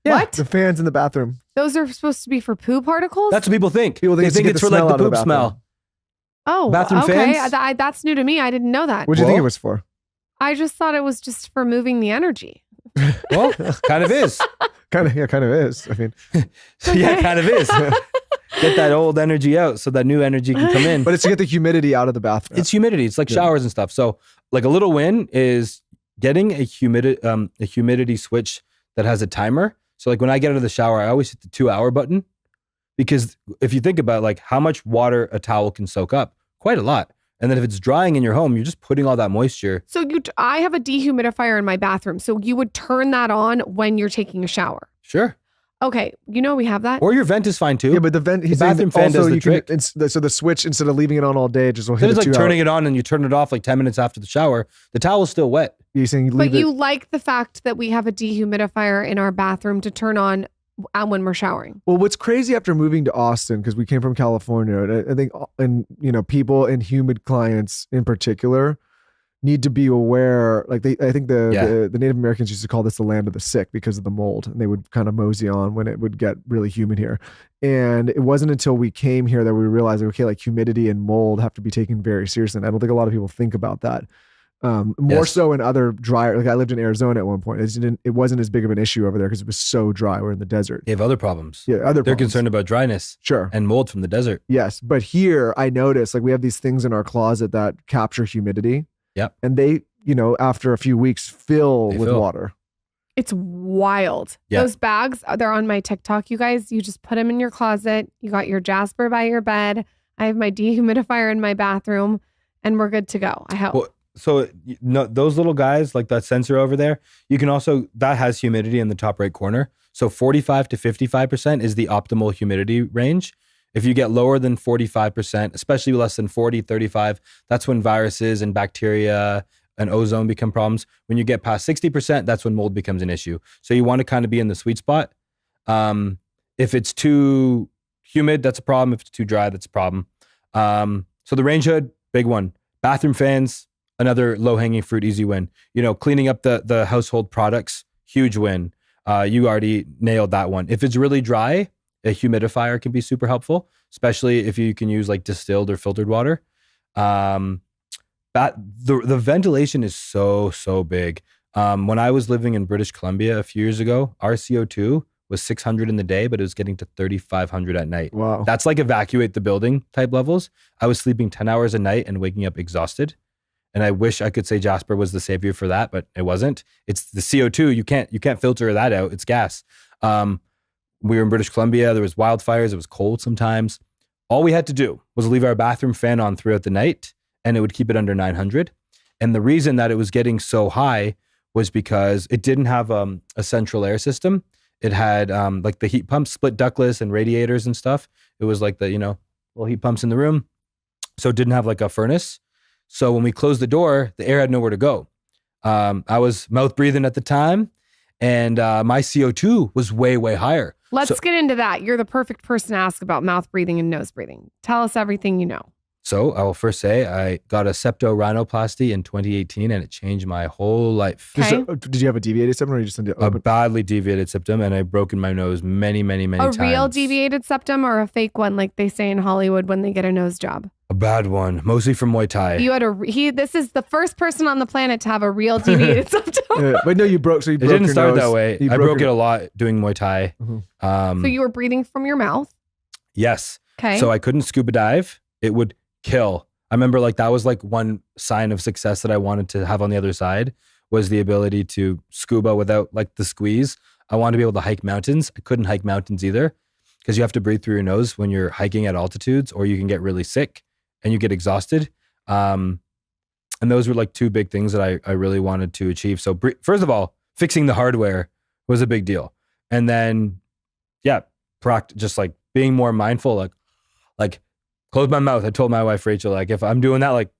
Yeah. What? The fans in the bathroom. Those are supposed to be for poo particles? That's what people think. People They think to it's get for like the out of poop bathroom. smell. Oh, Bathroom okay. fans? That's new to me. I didn't know that. What do you think it was for? I just thought it was just for moving the energy. Well, kind of is. Kind of is. I mean, Yeah, kind of is. Get that old energy out so that new energy can come in. but it's to get the humidity out of the bathroom. It's humidity. It's like showers and stuff. So like a little win is getting a humidity switch that has a timer. So like when I get out of the shower, I always hit the 2-hour button, because if you think about like how much water a towel can soak up, quite a lot. And then if it's drying in your home, you're just putting all that moisture. So I have a dehumidifier in my bathroom. So you would turn that on when you're taking a shower. Sure. Okay. We have that. Or your vent is fine too. Yeah, but the vent, he's The bathroom saying fan does the trick. So the switch, instead of leaving it on all day, just will hit It's it like 2 turning hours. it on and you turn it off like 10 minutes after the shower. The towel's still wet. You're saying But leave you it. like the fact that we have a dehumidifier in our bathroom to turn on when we're showering. Well, what's crazy after moving to Austin, because we came from California, and I think, and people and humid clients in particular need to be aware. Like I think the Native Americans used to call this the land of the sick because of the mold, and they would kind of mosey on when it would get really humid here. And it wasn't until we came here that we realized, okay, like humidity and mold have to be taken very seriously. And I don't think a lot of people think about that. More so in other drier, like I lived in Arizona at one point. It wasn't as big of an issue over there because it was so dry. We're in the desert. They have other problems. Yeah, They're concerned about dryness. Sure. And mold from the desert. Yes. But here I noticed, like, we have these things in our closet that capture humidity. Yep. And they, after a few weeks fill with water. It's wild. Yeah. Those bags, they're on my TikTok, you guys. You just put them in your closet. You got your Jaspr by your bed. I have my dehumidifier in my bathroom, and we're good to go. I hope. Well, so those little guys, like that sensor over there, you can also, that has humidity in the top right corner. So 45 to 55% is the optimal humidity range. If you get lower than 45%, especially less than 40, 35, that's when viruses and bacteria and ozone become problems. When you get past 60%, that's when mold becomes an issue. So you want to kind of be in the sweet spot. If it's too humid, that's a problem. If it's too dry, that's a problem. So the range hood, big one. Bathroom fans, another low-hanging fruit, easy win. Cleaning up the household products, huge win. You already nailed that one. If it's really dry, a humidifier can be super helpful, especially if you can use like distilled or filtered water. The ventilation is so big. When I was living in British Columbia a few years ago, our CO2 was 600 in the day, but it was getting to 3,500 at night. Wow. That's like evacuate the building type levels. I was sleeping 10 hours a night and waking up exhausted. And I wish I could say Jaspr was the savior for that, but it wasn't. It's the CO2. You can't filter that out. It's gas. We were in British Columbia. There was wildfires. It was cold sometimes. All we had to do was leave our bathroom fan on throughout the night, and it would keep it under 900. And the reason that it was getting so high was because it didn't have a central air system. It had like the heat pumps, split ductless and radiators and stuff. It was like the, little heat pumps in the room. So it didn't have like a furnace. So when we closed the door, the air had nowhere to go. I was mouth breathing at the time, and my CO2 was way higher. Let's get into that. You're the perfect person to ask about mouth breathing and nose breathing. Tell us everything you know. So I will first say I got a septorhinoplasty in 2018, and it changed my whole life. Okay. Did you have a deviated septum, or you just did A badly deviated septum, and I've broken my nose many times. A real deviated septum or a fake one, like they say in Hollywood when they get a nose job? A bad one, mostly from Muay Thai. You had this is the first person on the planet to have a real deviated septum. But no, you broke. So you It broke didn't your start nose. that way. I broke it a lot doing Muay Thai. Mm-hmm. So you were breathing from your mouth? Yes. Okay. So I couldn't scuba dive. It would kill. I remember like that was like one sign of success that I wanted to have on the other side, was the ability to scuba without like the squeeze. I wanted to be able to hike mountains. I couldn't hike mountains either, because you have to breathe through your nose when you're hiking at altitudes, or you can get really sick and you get exhausted. And those were like two big things that I really wanted to achieve. So first of all, fixing the hardware was a big deal. And then, just like being more mindful, like close my mouth. I told my wife, Rachel, like if I'm doing that, like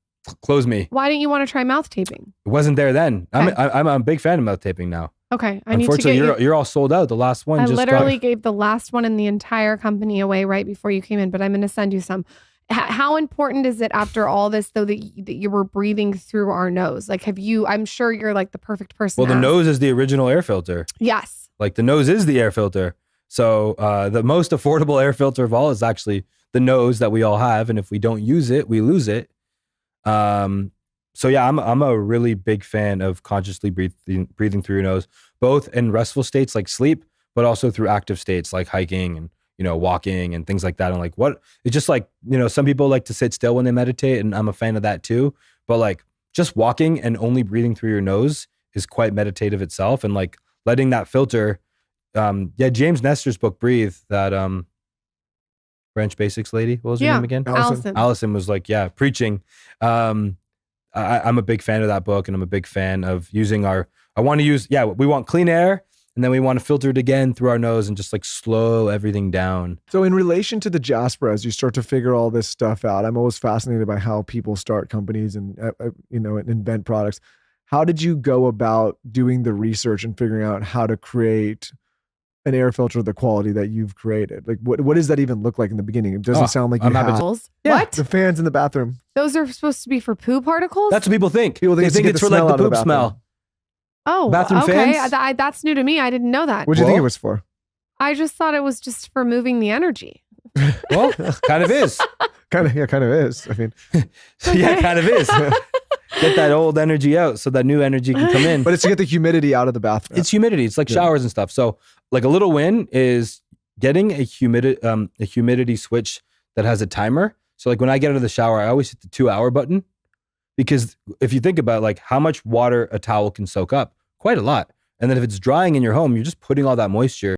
close me. Why didn't you want to try mouth taping? It wasn't there then. Okay. I'm a big fan of mouth taping now. Okay. I need to Unfortunately, get you're all sold out. The last one I just literally gave the last one in the entire company away right before you came in, but I'm going to send you some. How important is it after all this, though, that you were breathing through our nose? Like, I'm sure you're like the perfect person. Well, the nose is the original air filter. Yes. Like the nose is the air filter. So the most affordable air filter of all is actually the nose that we all have. And if we don't use it, we lose it. So yeah, I'm a really big fan of consciously breathing through your nose, both in restful states like sleep, but also through active states like hiking and, walking and things like that. And like it's just like, some people like to sit still when they meditate, and I'm a fan of that too. But like just walking and only breathing through your nose is quite meditative itself. And like letting that filter, James Nestor's book, Breathe, that French basics lady, what was her name again? Allison was like, preaching. I'm a big fan of that book, and I'm a big fan of using we want clean air, and then we want to filter it again through our nose and just like slow everything down. So in relation to the Jaspr, as you start to figure all this stuff out, I'm always fascinated by how people start companies and, and invent products. How did you go about doing the research and figuring out how to create an air filter of the quality that you've created? Like what does that even look like in the beginning? It doesn't sound like you have What? The fans in the bathroom. Those are supposed to be for poo particles? That's what people think. They think it's for like the poop smell. Oh, bathroom okay. fans? That's new to me. I didn't know that. What do you think it was for? I just thought it was just for moving the energy. Well, kind of is. Kind of is. I mean, yeah, kind of is. Get that old energy out so that new energy can come in. But it's to get the humidity out of the bathroom. It's humidity. It's like showers and stuff. So like a little win is getting a humidity switch that has a timer. So like when I get out of the shower, I always hit the 2-hour button, because if you think about like how much water a towel can soak up, quite a lot. And then if it's drying in your home, you're just putting all that moisture